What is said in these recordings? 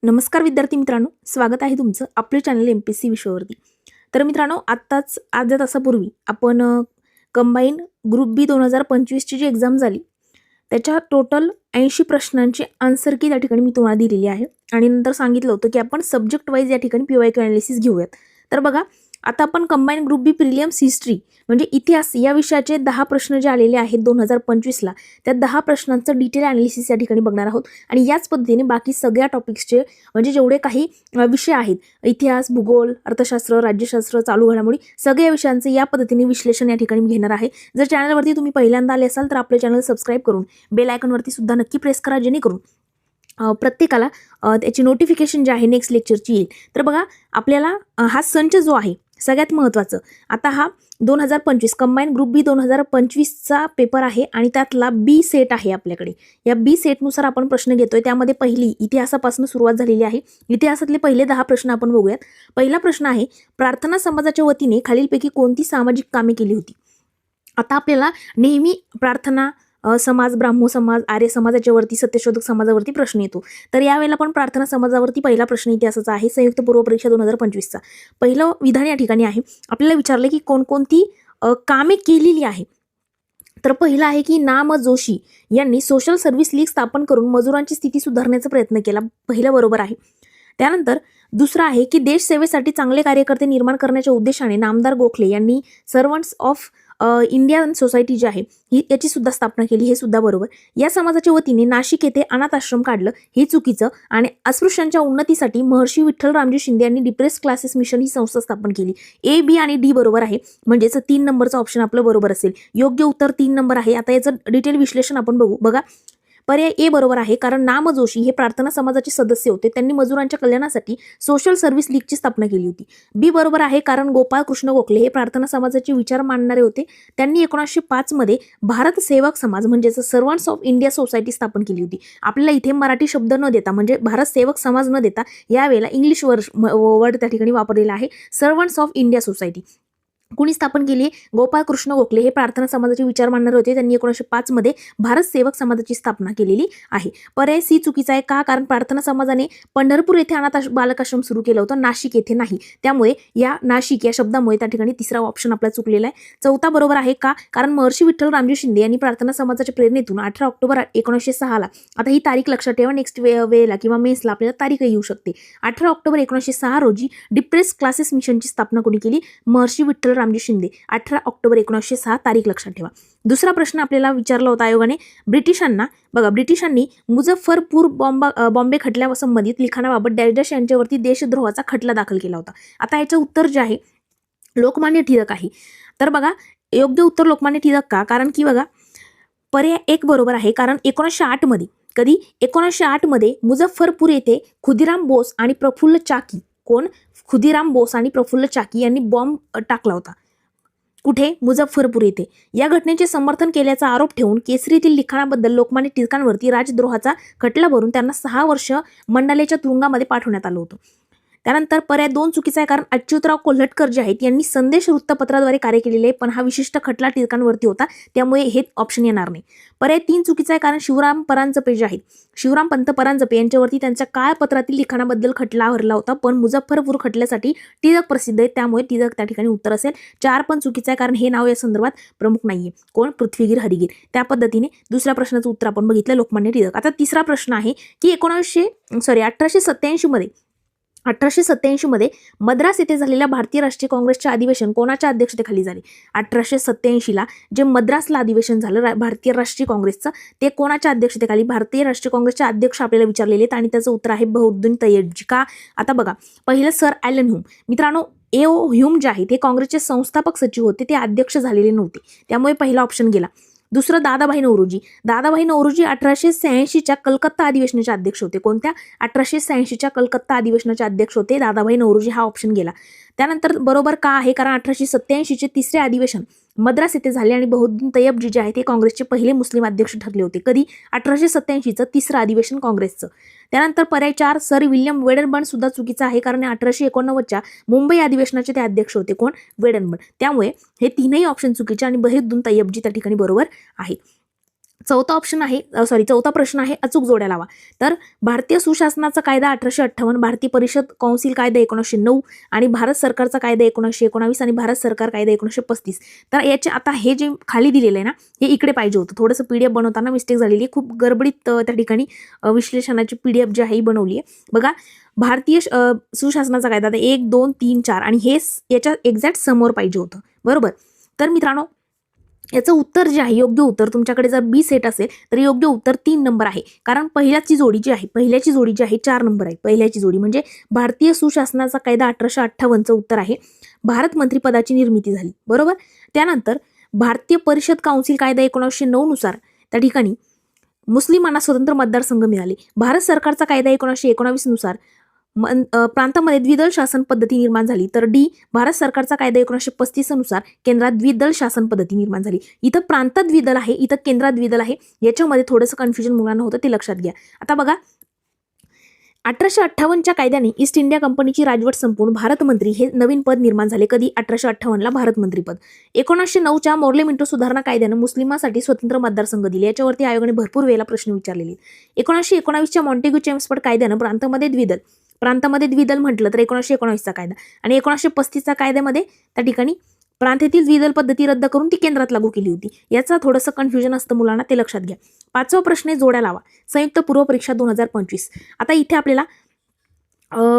नमस्कार विद्यार्थी मित्रांनो, स्वागत आहे तुमचं आपल्या चॅनल MPSC विषयावरती. तर मित्रांनो, आत्ताच अर्ध्या तासापूर्वी आपण कंबाईन ग्रुप बी 2025ची जी एक्झाम झाली त्याच्या टोटल 80 प्रश्नांची आन्सर की त्या ठिकाणी मी तुम्हाला दिलेली आहे आणि नंतर सांगितलं होतं की आपण सब्जेक्ट वाईज या ठिकाणी PYQ अनालिसिस घेऊयात. तर बघा, आता आपण कंबाईन ग्रुप बी प्रिलिम्स हिस्ट्री म्हणजे इतिहास या विषयाचे 10 प्रश्न जे आलेले आहेत 2025ला, त्या 10 प्रश्नांचं डिटेल अनालिसिस या ठिकाणी बघणार आहोत आणि याच पद्धतीने बाकी सगळ्या टॉपिक्सचे म्हणजे जेवढे काही विषय आहेत, इतिहास, भूगोल, अर्थशास्त्र, राज्यशास्त्र, चालू घडामोडी, सगळ्या विषयांचे या पद्धतीने विश्लेषण या ठिकाणी मी घेणार आहे. जर चॅनलवरती तुम्ही पहिल्यांदा आले असाल तर आपले चॅनल सबस्क्राईब करून बेल आयकॉनवरती सुद्धा नक्की प्रेस करा, जेणेकरून प्रत्येकाला त्याची नोटिफिकेशन जे आहे नेक्स्ट लेक्चरची येईल. तर बघा, आपल्याला हा संच जो आहे सगळ्यात महत्त्वाचं, आता हा 2025 कंबाईन ग्रुप बी 2025चा पेपर आहे आणि त्यातला बी सेट आहे आपल्याकडे. या बी सेटनुसार आपण प्रश्न घेतोय. त्यामध्ये पहिली इतिहासापासून सुरुवात झालेली आहे. इतिहासातले पहिले 10 प्रश्न आपण बघूयात. पहिला प्रश्न आहे, प्रार्थना समाजाच्या वतीने खालीलपैकी कोणती सामाजिक कामे केली होती? आता आपल्याला नेहमी प्रार्थना समाज, ब्राह्मो समाज, आर्य समाजाच्यावरती, सत्यशोधक समाजावरती प्रश्न येतो. तर यावेळेला पण प्रार्थना समाजावरती पहिला प्रश्न इतिहासाचा आहे, संयुक्त पूर्व परीक्षा 2025चा. पहिलं विधान या ठिकाणी आहे, आपल्याला विचारलं की कोणकोणती कामे केलेली आहे. तर पहिलं आहे की नाम जोशी यांनी सोशल सर्व्हिस लीग स्थापन करून मजुरांची स्थिती सुधारण्याचा प्रयत्न केला. पहिलं बरोबर आहे. त्यानंतर दुसरं आहे की देश सेवेसाठी चांगले कार्यकर्ते निर्माण करण्याच्या उद्देशाने नामदार गोखले यांनी सर्वंट्स ऑफ इंडियन सोसायटी जी आहे ही याची सुद्धा स्थापना केली, हे सुद्धा बरोबर. या समाजाच्या वतीने नाशिक येथे अनाथ आश्रम काढलं, हे चुकीचं. आणि अस्पृश्यांच्या उन्नतीसाठी महर्षी विठ्ठल रामजी शिंदे यांनी डिप्रेस क्लासेस मिशन ही संस्था स्थापन केली. A, B आणि D बरोबर आहे, म्हणजेच 3 नंबरचं ऑप्शन आपलं बरोबर असेल. योग्य उत्तर 3 नंबर आहे. आता याचं डिटेल विश्लेषण आपण बघू. बघा, पर्याय A बरोबर आहे, कारण नाम जोशी हे प्रार्थना समाजाचे सदस्य होते. त्यांनी मजुरांच्या कल्याणासाठी सोशल सर्व्हिस लीगची स्थापना केली होती. B बरोबर आहे, कारण गोपाळ कृष्ण गोखले हे प्रार्थना समाजाचे विचार मांडणारे होते. त्यांनी 1905 मध्ये भारत सेवक समाज म्हणजेच सर्वंट्स ऑफ इंडिया सोसायटी स्थापन केली होती. आपल्याला इथे मराठी शब्द न देता म्हणजे भारत सेवक समाज न देता यावेळेला इंग्लिश वर्ड त्या ठिकाणी वापरलेला आहे, सर्वंट्स ऑफ इंडिया सोसायटी. कुणी स्थापन केली? गोपाळ कृष्ण गोखले हे प्रार्थना समाजाचे विचार मांडणारे होते. त्यांनी 1905 मध्ये भारत सेवक समाजाची स्थापना केलेली आहे. पर्याय C चुकीचा आहे. का? कारण प्रार्थना समाजाने पंढरपूर येथे अनाथ बालकाश्रम सुरू केलं होतं, नाशिक येथे नाही. त्यामुळे या नाशिक या शब्दामुळे त्या ठिकाणी तिसरा ऑप्शन आपला चुकलेला आहे. चौथा बरोबर आहे. का? कारण महर्षी विठ्ठल रामजी शिंदे यांनी प्रार्थना समाजाच्या प्रेरणेतून 18 ऑक्टोबर 1906 ला, आता ही तारीख लक्षात ठेवा, नेक्स्ट वेळेला किंवा मेन्सला आपल्याला तारीखही येऊ शकते. 18 ऑक्टोबर 1906 रोजी डिप्रेस क्लासेस मिशनची स्थापना कोणी केली? महर्षी विठ्ठल रामजी शिंदे. 18 ऑक्टोबर 1906 तारीख लक्षात ठेवा. दुसरा प्रश्न आपल्याला विचारला होता आयोगाने, ब्रिटिशांना, बघा, ब्रिटिशांनी मुझफ्फरपूर बॉम्बे खटल्यासंबंधित लिखाणाबाबत डॅश डॅश यांच्यावरती देशद्रोहाचा खटला दाखल केला होता. आता याचं उत्तर जे आहे लोकमान्य टिळक आहे. तर बघा, योग्य उत्तर लोकमान्य टिळक. का? कारण की बघा, पर्याय 1 बरोबर आहे, कारण 1908 मध्ये, कधी? 1908 मध्ये मुझफ्फरपूर येथे खुदीराम बोस आणि प्रफुल्ल चाकी, कोण? खुदीराम बोस आणि प्रफुल्ल चाकी यांनी बॉम्ब टाकला होता. कुठे? मुझफ्फरपूर येथे. या घटनेचे समर्थन केल्याचा आरोप ठेवून केसरीतील लिखाणाबद्दल लोकमान्य टिळकांवरती राजद्रोहाचा खटला भरून त्यांना 6 वर्ष मंडालेच्या तुरुंगामध्ये पाठवण्यात आलं होतं. त्यानंतर पर्याय 2 चुकीचा आहे, कारण अच्युतराव कोल्हटकर जे आहेत यांनी संदेश वृत्तपत्राद्वारे कार्य केलेले आहे, पण हा विशिष्ट खटला टिळकांवरती होता, त्यामुळे हे ऑप्शन येणार नाही. पर्याय 3 चुकीचा आहे, कारण शिवराम परांजपे जे आहेत, शिवराम पंत परांजपे यांच्यावरती त्यांच्या काळपत्रातील लिखाणाबद्दल खटला भरला होता, पण मुझफ्फरपूर खटल्यासाठी टिळक प्रसिद्ध आहे, त्यामुळे टिळक त्या ठिकाणी उत्तर असेल. 4 पण चुकीचं आहे, कारण हे नाव या संदर्भात प्रमुख नाहीये. कोण? पृथ्वीगीर हरिगीर. त्या पद्धतीने दुसऱ्या प्रश्नाचं उत्तर आपण बघितलं, लोकमान्य टिळक. आता तिसरा प्रश्न आहे की 1887 मध्ये मद्रास येथे झालेल्या भारतीय राष्ट्रीय काँग्रेसचे अधिवेशन कोणाच्या अध्यक्षतेखाली झाले? 1887 ला जे मद्रासला अधिवेशन झालं भारतीय राष्ट्रीय काँग्रेसचं, ते कोणाच्या अध्यक्षतेखाली? भारतीय राष्ट्रीय काँग्रेसचे अध्यक्ष आपल्याला विचारलेले आहेत आणि त्याचं उत्तर आहे बहउद्दीन तय्यबजी. का? आता बघा, पहिलं सर ॲलन ह्यूम. मित्रांनो, A.O. ह्यूम जे आहे ते काँग्रेसचे संस्थापक सचिव होते, ते अध्यक्ष झालेले नव्हते, त्यामुळे पहिला ऑप्शन गेला. दुसरं दादाभाई नौरोजी. दादाभाई नौरोजी 1886च्या कलकत्ता अधिवेशनाचे अध्यक्ष होते. कोणत्या? 1886च्या कलकत्ता अधिवेशनाचे अध्यक्ष होते दादाभाई नौरोजी, हा ऑप्शन गेला. त्यानंतर बरोबर का आहे? कारण 1887चे तिसरे अधिवेशन मद्रास येथे झाले आणि बहउद्दीन तय्यबजी जे आहे ते काँग्रेसचे पहिले मुस्लिम अध्यक्ष ठरले होते. कधी? 1887चं तिसरं अधिवेशन काँग्रेसचं. त्यानंतर पर्याय 4 सर विल्यम वेडनबर्न सुद्धा चुकीचं आहे, कारण 1889च्या मुंबई अधिवेशनाचे ते अध्यक्ष होते. कोण? वेडनबर्न. त्यामुळे हे तीनही ऑप्शन चुकीचे आणि बहउद्दीन तय्यबजी त्या ठिकाणी बरोबर आहे. चौथा प्रश्न आहे अचूक जोड्या लावा. तर भारतीय सुशासनाचा कायदा 1858, भारतीय परिषद कौन्सिल कायदा 1909 आणि भारत सरकारचा कायदा 1919 आणि भारत सरकार कायदा 1935. तर याचे आता हे जे खाली दिलेलं आहे ना, हे इकडे पाहिजे होतं. थोडंसं PDF बनवताना मिस्टेक झालेली आहे. खूप गडबडीत त्या ठिकाणी विश्लेषणाची PDF जी आहे ही बनवली आहे. बघा, भारतीय सुशासनाचा कायदा 1, 2, 3, 4 आणि हे याच्या एक्झॅक्ट समोर पाहिजे होतं. बरोबर. तर मित्रांनो, याचं उत्तर जे आहे, योग्य उत्तर तुमच्याकडे जर बी सेट असेल तर योग्य उत्तर 3 नंबर आहे. कारण पहिल्याची जोडी जी आहे 4 नंबर आहे. पहिल्याची जोडी म्हणजे भारतीय सुशासनाचा कायदा 1858चं उत्तर आहे. भारत मंत्रिपदाची निर्मिती झाली. बरोबर. त्यानंतर भारतीय परिषद काउन्सिल कायदा 1909 नुसार त्या ठिकाणी मुस्लिमांना स्वतंत्र मतदारसंघ मिळाले. भारत सरकारचा कायदा 1919 नुसार प्रांतामध्ये द्विदल शासन पद्धती निर्माण झाली. तर डी, भारत सरकारचा कायदा 1935 नुसार केंद्रात द्विदल शासन पद्धती निर्माण झाली. इथं प्रांतात द्विदल आहे, इथं केंद्रात द्विदल आहे. याच्यामध्ये थोडंसं कन्फ्युजन मुलांना होतं, ते लक्षात घ्या. आता बघा, 1858च्या कायद्याने ईस्ट इंडिया कंपनीची राजवट संपून भारत मंत्री हे नवीन पद निर्माण झाले. कधी? 1858ला भारत मंत्री पद. 1909च्या मोर्ले मिंटो सुधारणा कायद्यानं मुस्लिमांसाठी स्वतंत्र मतदारसंघ दिले. याच्यावरती आयोगाने भरपूर वेळेला प्रश्न विचारलेले. 1919च्या मॉन्टेग्यू चेम्सफोर्ड कायद्यानं प्रांतामध्ये द्विदल म्हटलं तर 1919चा कायदा आणि 1935चा कायद्यामध्ये त्या ठिकाणी प्रांतातील द्विदल पद्धती रद्द करून ती केंद्रात लागू केली होती. याचा थोडंसं कन्फ्युजन असतं मुलांना, ते लक्षात घ्या. 5वा प्रश्न आहे जोड्या लावा. संयुक्त पूर्व परीक्षा 2025. आता इथे आपल्याला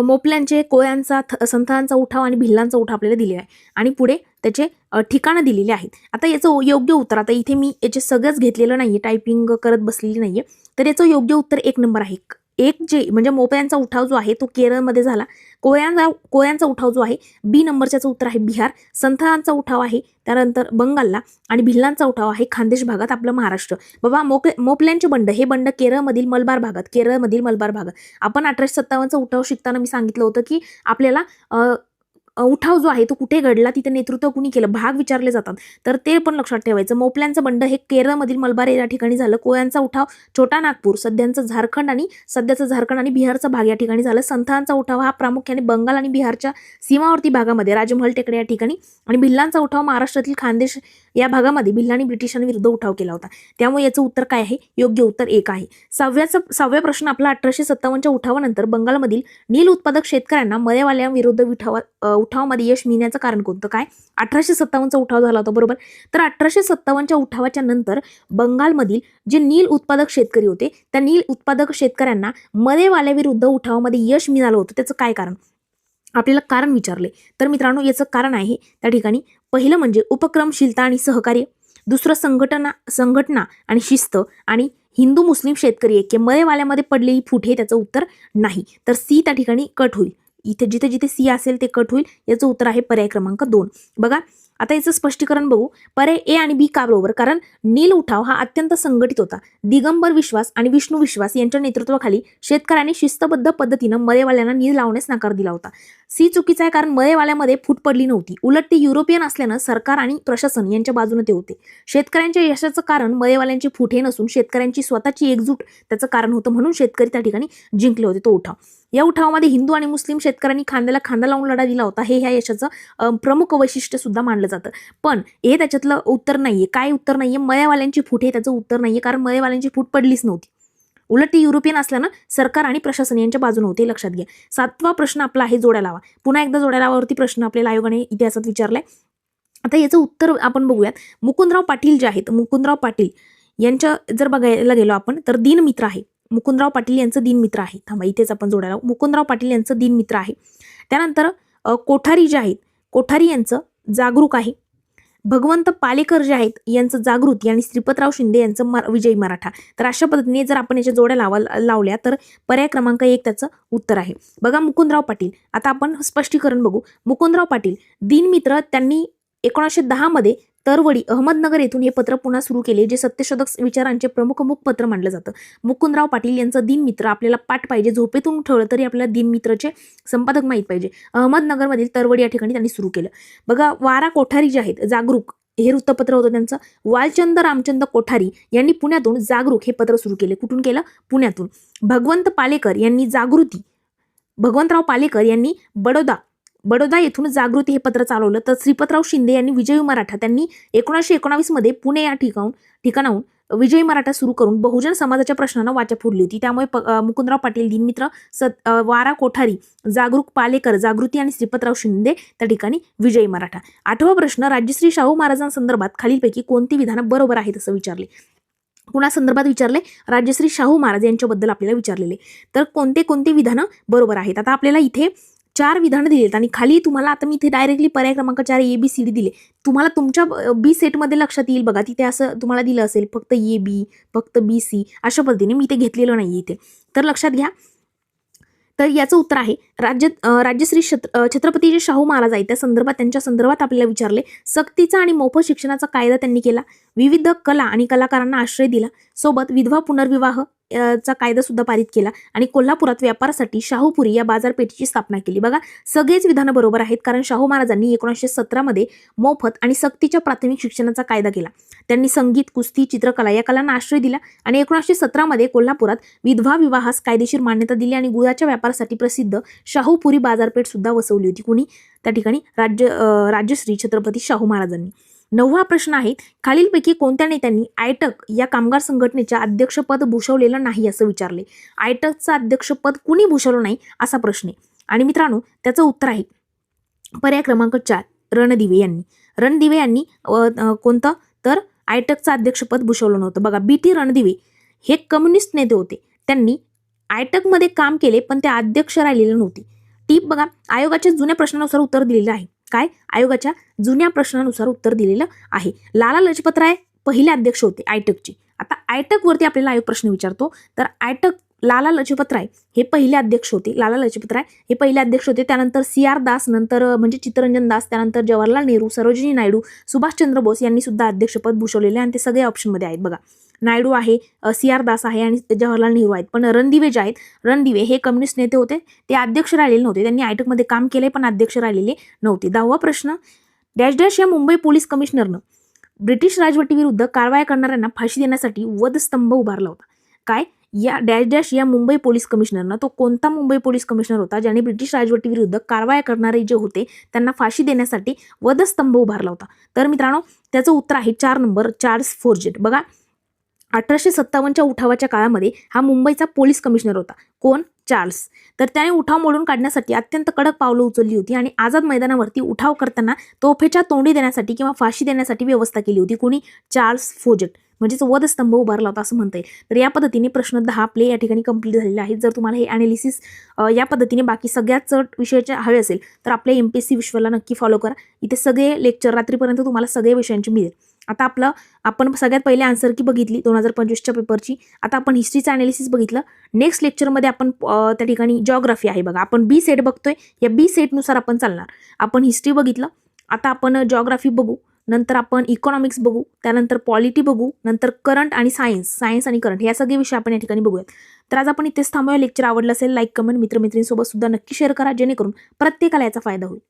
मोपल्यांचे, कोळ्यांचा, संथांचा उठाव आणि भिल्लांचा उठाव आपल्याला दिलेला आहे आणि पुढे त्याचे ठिकाणं दिलेले आहेत. आता याचं योग्य उत्तर, आता इथे मी याचे सगळंच घेतलेलं नाहीये, टायपिंग करत बसलेली नाहीये, तर याचं योग्य उत्तर 1 नंबर आहे. एक जे म्हणजे मोपल्यांचा उठाव जो आहे तो केरळमध्ये झाला. कोळ्यांचा उठाव जो आहे बी नंबरच्याचं उत्तर आहे बिहार. संथांचा उठाव आहे त्यानंतर बंगालला आणि भिल्लांचा उठाव आहे खानदेश भागात, आपलं महाराष्ट्र. बाबा, मोपल्यांचे बंड, हे बंड केरळमधील मलबार भागात. आपण 1857चा उठाव शिकताना मी सांगितलं होतं की आपल्याला उठाव जो आहे तो कुठे घडला, तिथे नेतृत्व कुणी केलं, भाग विचारले जातात, तर ते पण लक्षात ठेवायचं. मोपल्यांचं बंड हे केरळमधील मलबार या ठिकाणी झालं. कोळ्यांचा उठाव छोटा नागपूर, सध्याचं झारखंड आणि बिहारचा भाग या ठिकाणी झालं. संथांचा उठाव हा प्रामुख्याने बंगाल आणि बिहारच्या सीमावर्ती भागामध्ये, राजमहल टेकडे या ठिकाणी, आणि भिल्लांचा उठाव महाराष्ट्रातील खानदेश या भागामध्ये भिल्लांनी ब्रिटिशांविरुद्ध उठाव केला होता. त्यामुळे याचं उत्तर काय आहे? योग्य उत्तर 1 आहे. 6व्या प्रश्न आपला 1857च्या उठावानंतर बंगालमधील नील उत्पादक शेतकऱ्यांना मळेवाल्यांविरुद्ध उठावामध्ये यश मिळण्याचं कारण कोणतं? काय? 1857चा उठाव झाला होता. बरोबर. तर 1857च्या उठावाच्या नंतर बंगालमधील जे नील उत्पादक शेतकरी होते त्या नील उत्पादक शेतकऱ्यांना मळेवाल्याविरुद्ध उठावामध्ये यश मिळालं होतं. त्याचं काय कारण? आपल्याला कारण विचारले. तर मित्रांनो, याचं कारण आहे त्या ठिकाणी पहिलं म्हणजे उपक्रमशीलता आणि सहकार्य, दुसरं संघटना आणि शिस्त, आणि हिंदू मुस्लिम शेतकरी ऐक्य. मळेवाल्यामध्ये पडलेली फूट हे त्याचं उत्तर नाही. तर सी त्या ठिकाणी कट होईल. इथे जिथे सी असेल ते कट होईल. याचं उत्तर आहे पर्याय क्रमांक 2. बघा, आता याचं स्पष्टीकरण बघू. पर्याय ए आणि बी का बरोबर? कारण नील उठाव हा अत्यंत संघटित होता. दिगंबर विश्वास आणि विष्णू विश्वास यांच्या नेतृत्वाखाली शेतकऱ्यांनी शिस्तबद्ध पद्धतीनं मळेवाल्यांना नील लावण्यास नकार दिला होता. सी चुकीचा आहे, कारण मळेवाल्यामध्ये फूट पडली नव्हती. उलट ते युरोपियन असल्यानं सरकार आणि प्रशासन यांच्या बाजूने ते होते. शेतकऱ्यांच्या यशाचं कारण मळेवाल्यांची फूट हे नसून शेतकऱ्यांची स्वतःची एकजूट त्याचं कारण होतं. म्हणून शेतकरी त्या ठिकाणी जिंकले होते तो उठाव. या उठावामध्ये हिंदू आणि मुस्लिम शेतकऱ्यांनी खांद्याला खांदा लावून लढा दिला होता. हे ह्या यशाचं प्रमुख वैशिष्ट्य सुद्धा मानलं जातं. पण हे त्याच्यातलं उत्तर नाहीये. काय उत्तर नाहीये? मळेवाल्यांची फूट हे त्याचं उत्तर नाहीये, कारण मळेवाल्यांची फूट पडलीच नव्हती. उलट ती युरोपियन असल्यानं सरकार आणि प्रशासन यांच्या बाजूने होते. लक्षात घ्या. 7वा प्रश्न आपला आहे जोड्या लावा. पुन्हा एकदा जोड्या लावावरती प्रश्न आपल्याला आयोगाने इतिहासात विचारलाय. आता याचं उत्तर आपण बघूयात. मुकुंदराव पाटील जे आहेत, मुकुंदराव पाटील यांच्या जर बघायला गेलो आपण तर दिनमित्र आहे. मुकुंदराव पाटील यांचं दिनमित्र आहे. थांबा, इथेच आपण जोड्या लावू. मुकुंदराव पाटील यांचं दिनमित्र आहे. त्यानंतर कोठारी जे आहेत, कोठारी यांचं जागरूक आहे. भगवंत पालेकर जे आहेत यांचं जागृती आणि श्रीपतराव शिंदे यांचं विजयी मराठा. तर अशा पद्धतीने जर आपण याच्या जोड्या लावल्या तर पर्याय क्रमांक 1 त्याचं उत्तर आहे. बघा, मुकुंदराव पाटील, आता आपण स्पष्टीकरण बघू. मुकुंदराव पाटील दिनमित्र त्यांनी 1910 मध्ये तरवडी अहमदनगर येथून हे पत्र पुन्हा सुरू केले, जे सत्यशोधक विचारांचे प्रमुख पत्र मानलं जातं. मुकुंदराव पाटील यांचं दिनमित्र आपल्याला पाठ पाहिजे, झोपेतून ठेवलं तरी आपल्याला दिनमित्रचे संपादक माहीत पाहिजे. अहमदनगरमधील तरवडी या ठिकाणी त्यांनी सुरू केलं. बघा, वारा कोठारी जे आहेत, जागरूक हे वृत्तपत्र होतं त्यांचं. वालचंद रामचंद्र कोठारी यांनी पुण्यातून जागरूक हे पत्र सुरू केले. कुठून केलं? पुण्यातून. भगवंत पालेकर यांनी जागृती, भगवंतराव पालेकर यांनी बडोदा येथून जागृती हे पत्र चालवलं. तर श्रीपतराव शिंदे यांनी विजयी मराठा, त्यांनी 1919 मध्ये पुणे या ठिकाणाहून विजयी मराठा सुरू करून बहुजन समाजाच्या प्रश्नांना वाचा फोडली होती. त्यामुळे मुकुंदराव पाटील, दीनमित्र वारा कोठारी, जागरूक पालेकर, जागृती आणि श्रीपतराव शिंदे त्या ठिकाणी विजयी मराठा. 8वा प्रश्न, राजश्री शाहू महाराजांसंदर्भात खालीलपैकी कोणती विधानं बरोबर आहेत असं विचारले. कुणा संदर्भात विचारले? राजश्री शाहू महाराज यांच्याबद्दल आपल्याला विचारलेले. तर कोणते कोणते विधानं बरोबर आहेत? आता आपल्याला इथे 4 विधानं दिलेत आणि खाली तुम्हाला आता मी इथे डायरेक्टली पर्याय क्रमांक 4 ABCD दिले. तुम्हाला तुमच्या बी सेटमध्ये लक्षात येईल बघा, तिथे असं तुम्हाला दिलं असेल फक्त AB, फक्त BC अशा पद्धतीने. मी इथे घेतलेलं नाही इथे, तर लक्षात घ्या. तर याचं उत्तर आहे राजश्री छत्रपती जे शाहू महाराज आहेत त्या संदर्भात, त्यांच्या संदर्भात आपल्याला विचारले. सक्तीचा आणि मोफत शिक्षणाचा कायदा त्यांनी केला. विविध कला आणि कलाकारांना आश्रय दिला. सोबत विधवा पुनर्विवाह चा कायदा सुद्धा पारित केला आणि कोल्हापुरात व्यापारासाठी शाहूपुरी या बाजारपेठेची स्थापना केली. बघा, सगळेच विधानं बरोबर आहेत, कारण शाहू महाराजांनी 1917 मध्ये मोफत आणि सक्तीच्या प्राथमिक शिक्षणाचा कायदा केला. त्यांनी संगीत, कुस्ती, चित्रकला या कलांना आश्रय दिला आणि 1917 मध्ये कोल्हापुरात विधवा विवाहास कायदेशीर मान्यता दिली आणि गुळाच्या व्यापारासाठी प्रसिद्ध शाहूपुरी बाजारपेठ सुद्धा वसवली होती. कुणी? त्या ठिकाणी राजश्री छत्रपती शाहू महाराजांनी. 9वा प्रश्न आहे, खालीलपैकी कोणत्या नेत्यांनी आयटक या कामगार संघटनेच्या अध्यक्षपद भूषवलेलं नाही असं विचारले. आयटकचं अध्यक्षपद कुणी भूषवलं नाही असा प्रश्न आहे. आणि मित्रांनो, त्याचं उत्तर आहे पर्याय क्रमांक 4 रणदिवे यांनी. रणदिवे यांनी कोणतं? तर आयटकचं अध्यक्षपद भूषवलं नव्हतं. बघा, BT रणदिवे हे कम्युनिस्ट नेते होते. त्यांनी आयटकमध्ये काम केले पण ते अध्यक्ष राहिलेले नव्हते. टीप बघा, आयोगाच्या जुन्या प्रश्नानुसार उत्तर दिलेलं आहे. काय? आयोगाच्या जुन्या प्रश्नानुसार उत्तर दिलेलं आहे. लाला लजपतराय पहिले अध्यक्ष होते आयटकचे. आता आयटक वरती आपल्याला आयोग प्रश्न विचारतो. तर आयटक लाला लजपतराय हे पहिले अध्यक्ष होते. लाला लजपतराय हे पहिले अध्यक्ष होते. त्यानंतर CR दास, नंतर म्हणजे चित्तरंजन दास, त्यानंतर जवाहरलाल नेहरू, सरोजिनी नायडू, सुभाषचंद्र बोस यांनी सुद्धा अध्यक्षपद भूषवलेले आणि ते सगळे ऑप्शनमध्ये आहेत. बघा, नायडू आहे, CR दास आहे आणि जवाहरलाल नेहरू आहेत. पण रणदिवे जे आहेत, रणदिवे हे कम्युनिस्ट नेते होते. ते अध्यक्ष राहिलेले नव्हते. त्यांनी आयटकमध्ये काम केले पण अध्यक्ष राहिलेले नव्हते. 10वा प्रश्न, डॅश डॅश या मुंबई पोलीस कमिशनरनं ब्रिटिश राजवटीविरुद्ध कारवाया करणाऱ्यांना फाशी देण्यासाठी वधस्तंभ उभारला होता. काय? या डॅश डॅश या मुंबई पोलीस कमिशनरनं, तो कोणता मुंबई पोलीस कमिशनर होता ज्याने ब्रिटिश राजवटीविरुद्ध कारवाया करणारे जे होते त्यांना फाशी देण्यासाठी वधस्तंभ उभारला होता? तर मित्रांनो, त्याचं उत्तर आहे 4 नंबर चार्ल्स फोर्जेट. बघा, 1857च्या उठावाच्या काळामध्ये हा मुंबईचा पोलीस कमिशनर होता. कोण? चार्ल्स. तर त्याने उठाव मोडून काढण्यासाठी अत्यंत कडक पावलं उचलली होती आणि आझाद मैदानावरती उठाव करताना तोफेच्या तोंडी देण्यासाठी किंवा फाशी देण्यासाठी व्यवस्था केली होती. कोणी? चार्ल्स फोर्जेट. म्हणजेच वधस्तंभ उभारला होता असं म्हणता येईल. तर या पद्धतीने प्रश्न 10 आपले या ठिकाणी कंप्लीट झालेले आहेत. जर तुम्हाला हे ॲनालिसिस या पद्धतीने बाकी सगळ्याच विषयाचे हवे असेल तर आपल्या MPSC विश्वला नक्की फॉलो करा. इथे सगळे लेक्चर रात्रीपर्यंत तुम्हाला सगळ्या विषयांची मिळेल. आता आपण सगळ्यात पहिले आन्सर की बघितली 2025च्या पेपरची. आता आपण हिस्ट्रीचं ॲनालिसिस बघितलं. नेक्स्ट लेक्चरमध्ये आपण त्या ठिकाणी जॉग्राफी आहे बघा, आपण B सेट बघतोय. या B सेटनुसार आपण चालणार. आपण हिस्ट्री बघितलं, आता आपण जॉग्राफी बघू, नंतर आपण इकॉनॉमिक्स बघू, त्यानंतर पॉलिटी बघू, नंतर करंट आणि सायन्स आणि करंट या सगळे विषय आपण या ठिकाणी बघूयात. तर आज आपण इथेच थांबूया. लेक्चर आवडलं असेल लाईक, कमेंट, मित्रमैत्रिणींसोबत सुद्धा नक्की शेअर करा, जेणेकरून प्रत्येकाला याचा फायदा होईल.